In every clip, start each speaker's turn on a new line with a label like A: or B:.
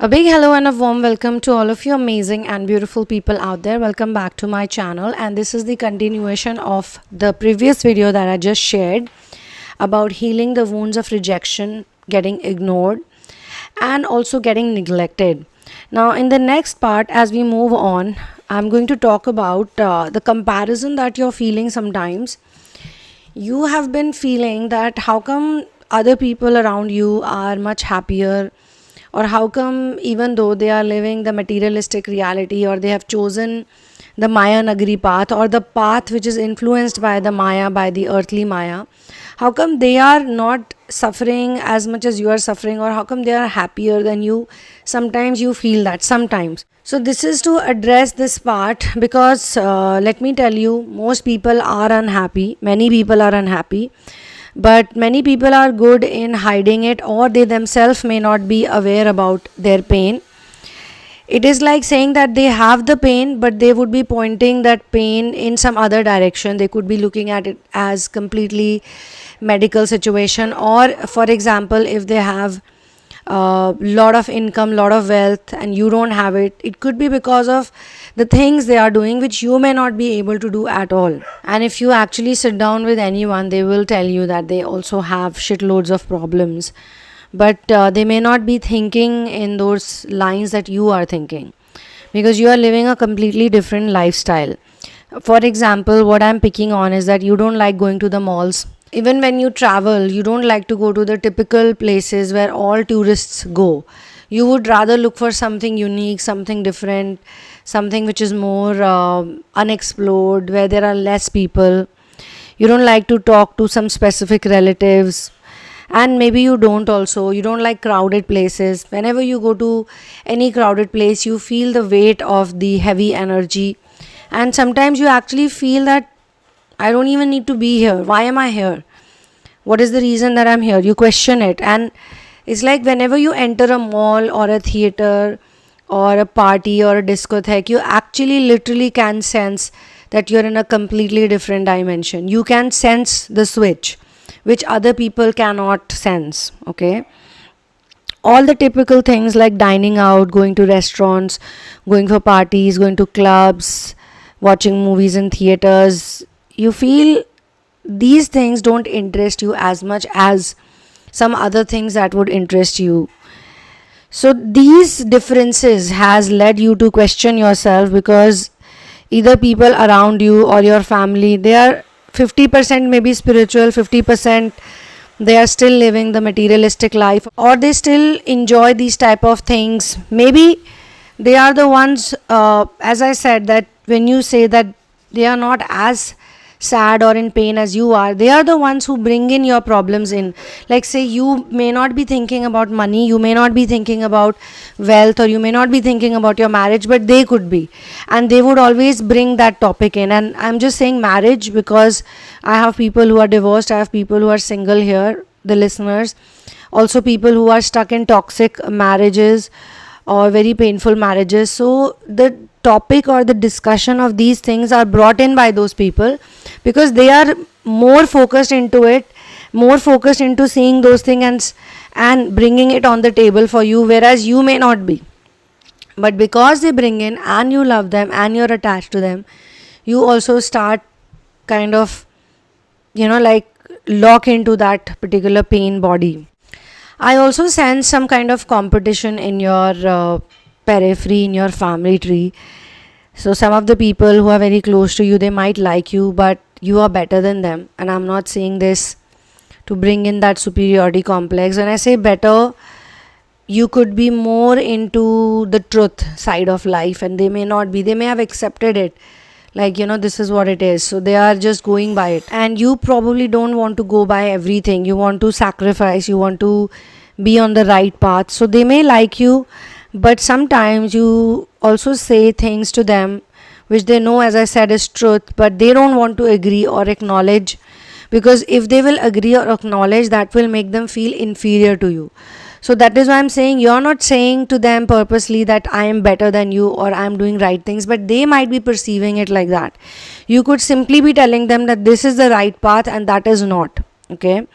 A: A big hello and a warm welcome to all of you amazing and beautiful people out there. Welcome back to my channel, and this is the continuation of the previous video that I just shared about healing the wounds of rejection, getting ignored and also getting neglected. Now in the next part, as we move on, I'm going to talk about the comparison that you're feeling sometimes. You have been feeling that how come other people around you are much happier, or how come even though they are living the materialistic reality, or they have chosen the Maya Nagari path, or the path which is influenced by the Maya, by the earthly Maya, how come they are not suffering as much as you are suffering, or how come they are happier than you? Sometimes you feel that, sometimes. So this is to address this part, because let me tell you, most people are unhappy, many people are unhappy, but many people are good in hiding it, or they themselves may not be aware about their pain. It is like saying that they have the pain, but they would be pointing that pain in some other direction. They could be looking at it as completely medical situation, or for example, if they have lot of income, lot of wealth, and you don't have it, it could be because of the things they are doing which you may not be able to do at all. And if you actually sit down with anyone, they will tell you that they also have shitloads of problems, but they may not be thinking in those lines that you are thinking, because you are living a completely different lifestyle. For example, what I'm picking on is that you don't like going to the malls. Even when you travel, you don't like to go to the typical places where all tourists go. You would rather look for something unique, something different, something which is more unexplored, where there are less people. You don't like to talk to some specific relatives, and maybe you don't like crowded places. Whenever you go to any crowded place, you feel the weight of the heavy energy, and sometimes you actually feel that I don't even need to be here. Why am I here? What is the reason that I'm here? You question it. And it's like whenever you enter a mall or a theater or a party or a discotheque, you actually literally can sense that you're in a completely different dimension. You can sense the switch, which other people cannot sense. Okay. All the typical things like dining out, going to restaurants, going for parties, going to clubs, watching movies in theaters, you feel these things don't interest you as much as some other things that would interest you. So these differences has led you to question yourself, because either people around you or your family, they are 50% maybe spiritual, 50% they are still living the materialistic life, or they still enjoy these type of things. Maybe they are the ones, as I said, that when you say that they are not as sad or in pain as you are, they are the ones who bring in your problems in. Like say you may not be thinking about money, you may not be thinking about wealth, or you may not be thinking about your marriage, but they could be, and they would always bring that topic in. And I'm just saying marriage because I have people who are divorced, I have people who are single here, the listeners, also people who are stuck in toxic marriages or very painful marriages. So the topic or the discussion of these things are brought in by those people, because they are more focused into it, more focused into seeing those things and bringing it on the table for you, whereas you may not be. But because they bring in and you love them and you're attached to them, you also start kind of, like lock into that particular pain body. I also sense some kind of competition in your periphery, in your family tree. So some of the people who are very close to you, they might like you, but you are better than them. And I'm not saying this to bring in that superiority complex. When I say better, you could be more into the truth side of life, and they may not be. They may have accepted it, like, this is what it is, so they are just going by it. And you probably don't want to go by everything. You want to sacrifice, you want to be on the right path. So they may like you, but sometimes you also say things to them which they know, as I said, is truth, but they don't want to agree or acknowledge, because if they will agree or acknowledge, that will make them feel inferior to you. So that is why I'm saying, you're not saying to them purposely that I am better than you or I'm doing right things, but they might be perceiving it like that. You could simply be telling them that this is the right path and that is not. Okay.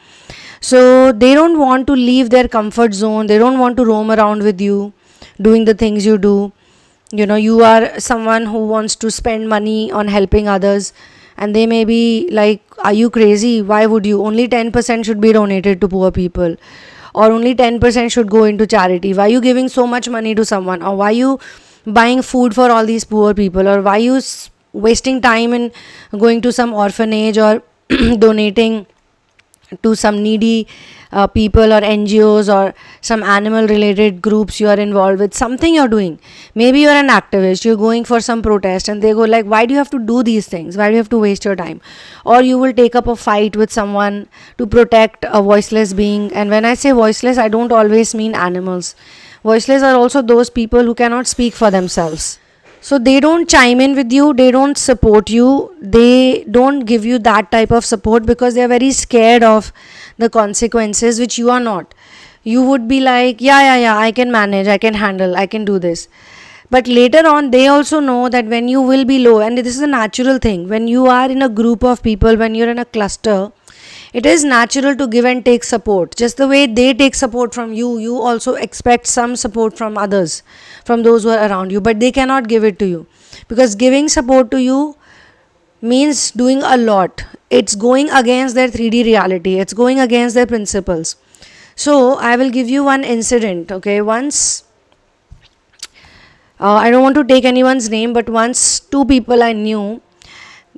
A: So they don't want to leave their comfort zone. They don't want to roam around with you. doing the things you do. You are someone who wants to spend money on helping others, and they may be like, are you crazy? Why would you? Only 10% should be donated to poor people, or only 10% should go into charity. Why are you giving so much money to someone? Or why are you buying food for all these poor people? Or why are you wasting time in going to some orphanage, or donating to some needy people, or NGOs, or some animal related groups you are involved with? Something you're doing. Maybe you're an activist, you're going for some protest, and they go like, why do you have to do these things? Why do you have to waste your time? Or you will take up a fight with someone to protect a voiceless being. And when I say voiceless, I don't always mean animals. Voiceless are also those people who cannot speak for themselves. So they don't chime in with you, they don't support you, they don't give you that type of support because they are very scared of the consequences, which you are not. You would be like, yeah, I can manage, I can handle, I can do this. But later on, they also know that when you will be low, and this is a natural thing, when you are in a group of people, when you're in a cluster, it is natural to give and take support. Just the way they take support from you, you also expect some support from others, from those who are around you, but they cannot give it to you, because giving support to you means doing a lot. It's going against their 3D reality, it's going against their principles. So I will give you one incident. Okay, once I don't want to take anyone's name, but once two people I knew,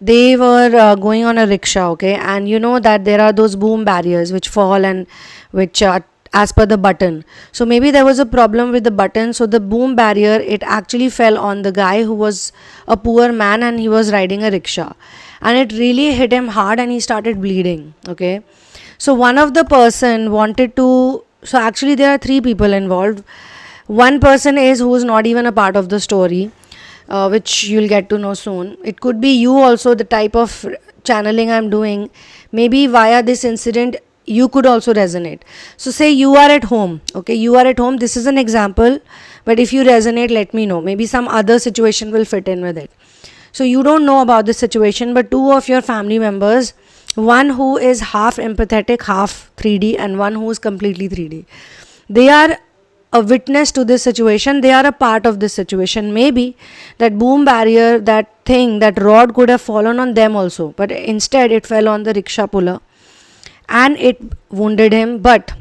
A: they were going on a rickshaw, okay, and you know that there are those boom barriers which fall and which are as per the button. So maybe there was a problem with the button, so the boom barrier, it actually fell on the guy who was a poor man, and he was riding a rickshaw, and it really hit him hard and he started bleeding. Okay, so one of the person wanted to, so actually there are three people involved. One person is who is not even a part of the story, which you'll get to know soon. It could be you also. The type of channeling I'm doing, maybe via this incident you could also resonate. So say you are at home, okay, you are at home, this is an example, but if you resonate, let me know. Maybe some other situation will fit in with it. So you don't know about this situation, but two of your family members, one who is half empathetic, half 3D, and one who is completely 3D, they are a witness to this situation, they are a part of this situation. Maybe that boom barrier, that thing, that rod could have fallen on them also, but instead it fell on the rickshaw puller and it wounded him. But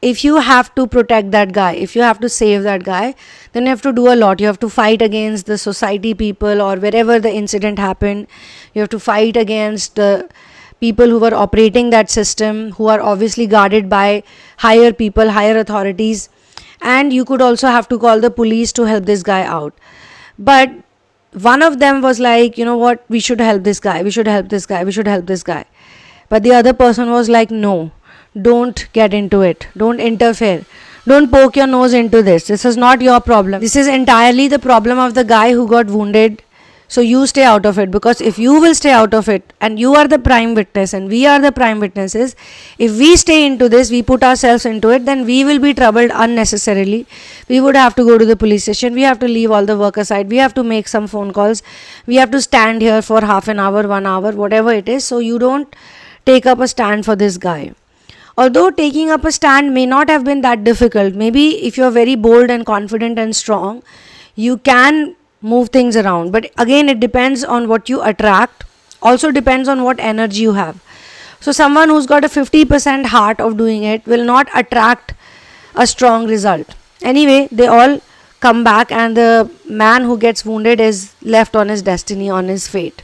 A: if you have to protect that guy, if you have to save that guy, then you have to do a lot. You have to fight against the society people, or wherever the incident happened, you have to fight against the people who were operating that system, who are obviously guarded by higher people, higher authorities, and you could also have to call the police to help this guy out. But one of them was like, you know what, we should help this guy, we should help this guy, we should help this guy. But the other person was like, no, don't get into it, don't interfere, don't poke your nose into this is not your problem, this is entirely the problem of the guy who got wounded. So you stay out of it, because if you will stay out of it, and you are the prime witness and we are the prime witnesses, if we stay into this, we put ourselves into it, then we will be troubled unnecessarily. We would have to go to the police station, we have to leave all the work aside, we have to make some phone calls, we have to stand here for half an hour, 1 hour, whatever it is. So you don't take up a stand for this guy. Although taking up a stand may not have been that difficult, maybe if you're very bold and confident and strong, you can move things around. But again, it depends on what you attract, also depends on what energy you have. So someone who's got a 50% heart of doing it will not attract a strong result. Anyway, they all come back, and the man who gets wounded is left on his destiny, on his fate.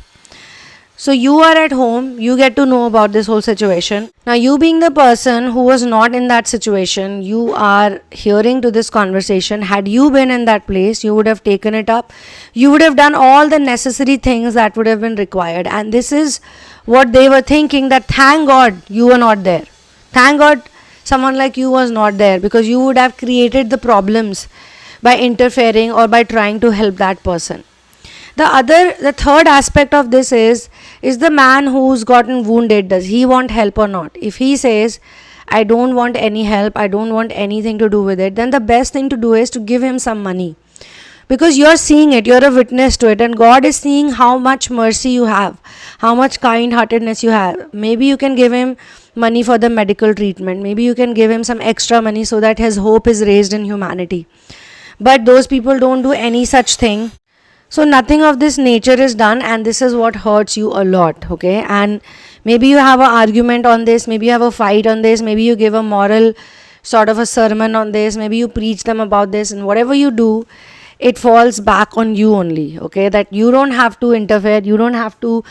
A: So you are at home, you get to know about this whole situation. Now you being the person who was not in that situation, you are hearing to this conversation. Had you been in that place, you would have taken it up. You would have done all the necessary things that would have been required. And this is what they were thinking, that thank God you were not there. Thank God someone like you was not there, because you would have created the problems by interfering or by trying to help that person. The third aspect of this is the man who's gotten wounded, does he want help or not? If he says, I don't want any help, I don't want anything to do with it, then the best thing to do is to give him some money. Because you're seeing it, you're a witness to it, and God is seeing how much mercy you have, how much kind-heartedness you have. Maybe you can give him money for the medical treatment. Maybe you can give him some extra money so that his hope is raised in humanity. But those people don't do any such thing. So nothing of this nature is done, and this is what hurts you a lot, okay? And maybe you have an argument on this, maybe you have a fight on this, maybe you give a moral sort of a sermon on this, maybe you preach them about this, and whatever you do, it falls back on you only, okay? That you don't have to interfere, you don't have to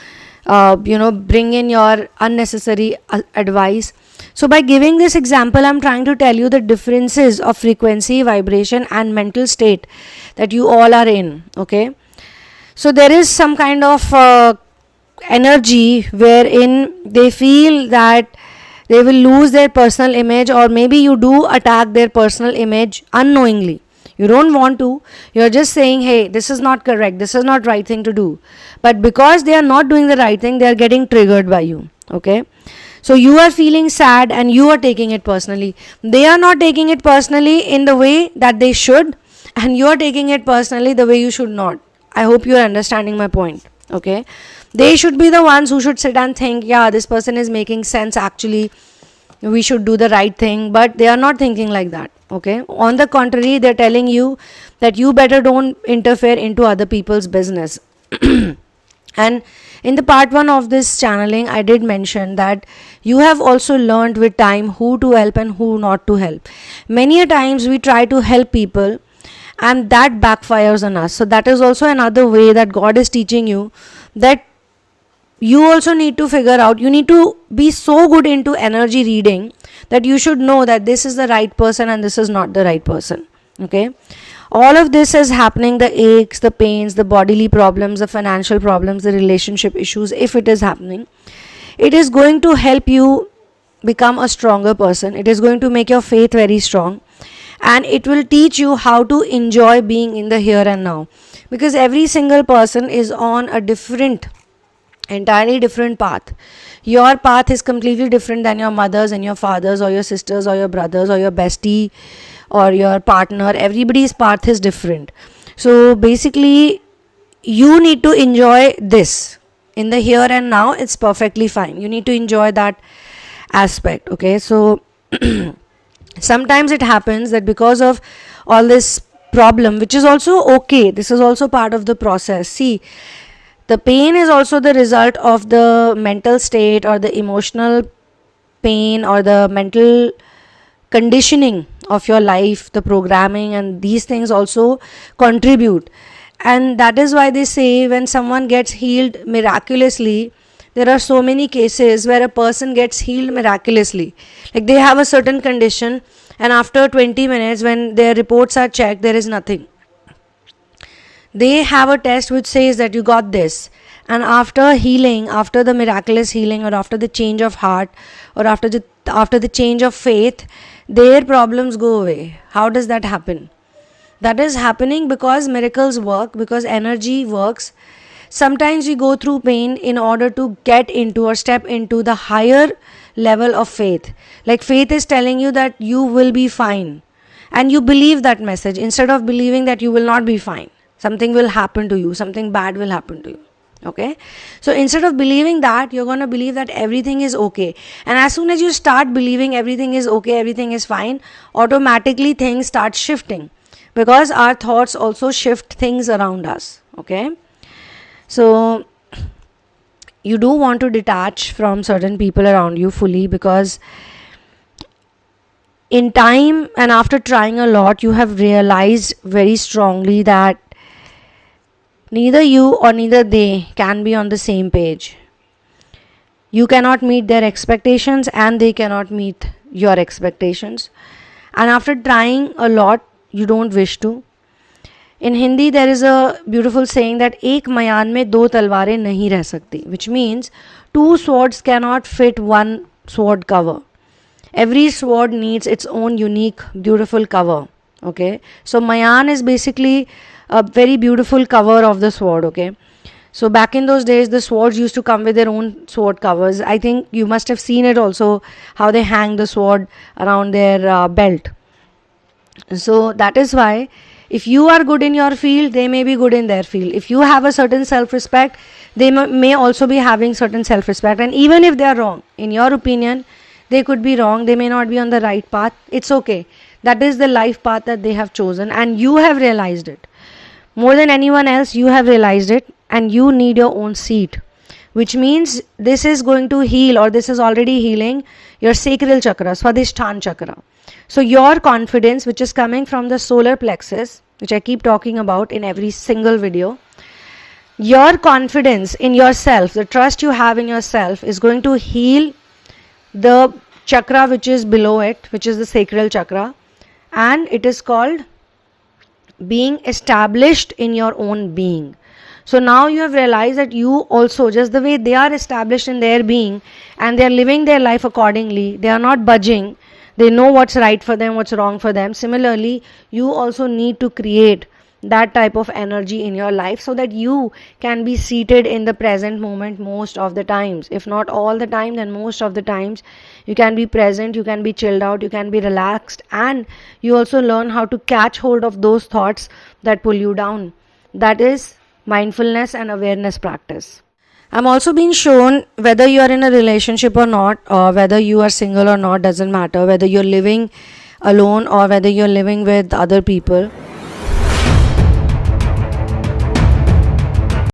A: bring in your unnecessary advice. So by giving this example, I'm trying to tell you the differences of frequency, vibration and mental state that you all are in, okay? So there is some kind of energy wherein they feel that they will lose their personal image, or maybe you do attack their personal image unknowingly. You don't want to. You're just saying, hey, this is not correct, this is not right thing to do. But because they are not doing the right thing, they are getting triggered by you, okay? So you are feeling sad and you are taking it personally. They are not taking it personally in the way that they should, and you are taking it personally the way you should not. I hope you are understanding my point, okay? They should be the ones who should sit and think, yeah, this person is making sense, actually we should do the right thing, but they are not thinking like that, okay? On the contrary, they're telling you that you better don't interfere into other people's business. And in the part 1 of this channeling, I did mention that you have also learned with time who to help and who not to help. Many a times we try to help people and that backfires on us. So that is also another way that God is teaching you that you also need to figure out, you need to be so good into energy reading that you should know that this is the right person and this is not the right person, okay? All of this is happening, the aches, the pains, the bodily problems, the financial problems, the relationship issues, if it is happening, it is going to help you become a stronger person. It is going to make your faith very strong, and it will teach you how to enjoy being in the here and now, because every single person is on a entirely different path. Your path is completely different than your mother's and your father's or your sisters or your brothers or your bestie or your partner. Everybody's path is different. So basically you need to enjoy this in the here and now. It's perfectly fine. You need to enjoy that aspect, okay? So sometimes it happens that because of all this problem, which is also okay, this is also part of the process. See, the pain is also the result of the mental state or the emotional pain or the mental conditioning of your life, the programming, and these things also contribute. And that is why they say when someone gets healed miraculously, there are so many cases where a person gets healed miraculously. Like they have a certain condition and after 20 minutes when their reports are checked, there is nothing. They have a test which says that you got this, and after healing, after the miraculous healing, or after the change of heart, or after the change of faith, their problems go away. How does that happen? That is happening because miracles work, because energy works. Sometimes we go through pain in order to get into or step into the higher level of faith. Like faith is telling you that you will be fine, and you believe that message instead of believing that you will not be fine. Something will happen to you, something bad will happen to you, okay? So instead of believing that, you're going to believe that everything is okay. And as soon as you start believing everything is okay, everything is fine, automatically things start shifting, because our thoughts also shift things around us, okay? So you do want to detach from certain people around you fully, because in time and after trying a lot, you have realized very strongly that neither you or neither they can be on the same page. You cannot meet their expectations and they cannot meet your expectations. And after trying a lot, you don't wish to. In Hindi, there is a beautiful saying that एक मयान में दो तलवारें नहीं रह सकती, which means two swords cannot fit one sword cover. Every sword needs its own unique, beautiful cover, okay? So mayan is basically a very beautiful cover of the sword, okay? So back in those days, the swords used to come with their own sword covers. I think you must have seen it also, how they hang the sword around their belt. So that is why if you are good in your field, they may be good in their field. If you have a certain self-respect, they may also be having certain self-respect. And even if they are wrong, in your opinion, They could be wrong, they may not be on the right path. It's okay. That is the life path that they have chosen, and you have realized it. More than anyone else, you have realized it, and you need your own seat, which means this is going to heal, or this is already healing your sacral chakra, Swadhisthana chakra. So your confidence, which is coming from the solar plexus, which I keep talking about in every single video, your confidence in yourself, the trust you have in yourself, is going to heal the chakra which is below it, which is the sacral chakra, and it is called being established in your own being. So now you have realized that you also, just the way they are established in their being and they are living their life accordingly, they are not budging, they know what's right for them, what's wrong for them. Similarly, you also need to create that type of energy in your life so that you can be seated in the present moment most of the times. If not all the time, then most of the times you can be present, you can be chilled out, you can be relaxed, and you also learn how to catch hold of those thoughts that pull you down. That is mindfulness and awareness practice. I'm also being shown, whether you are in a relationship or not, or whether you are single or not, doesn't matter, whether you're living alone or whether you're living with other people,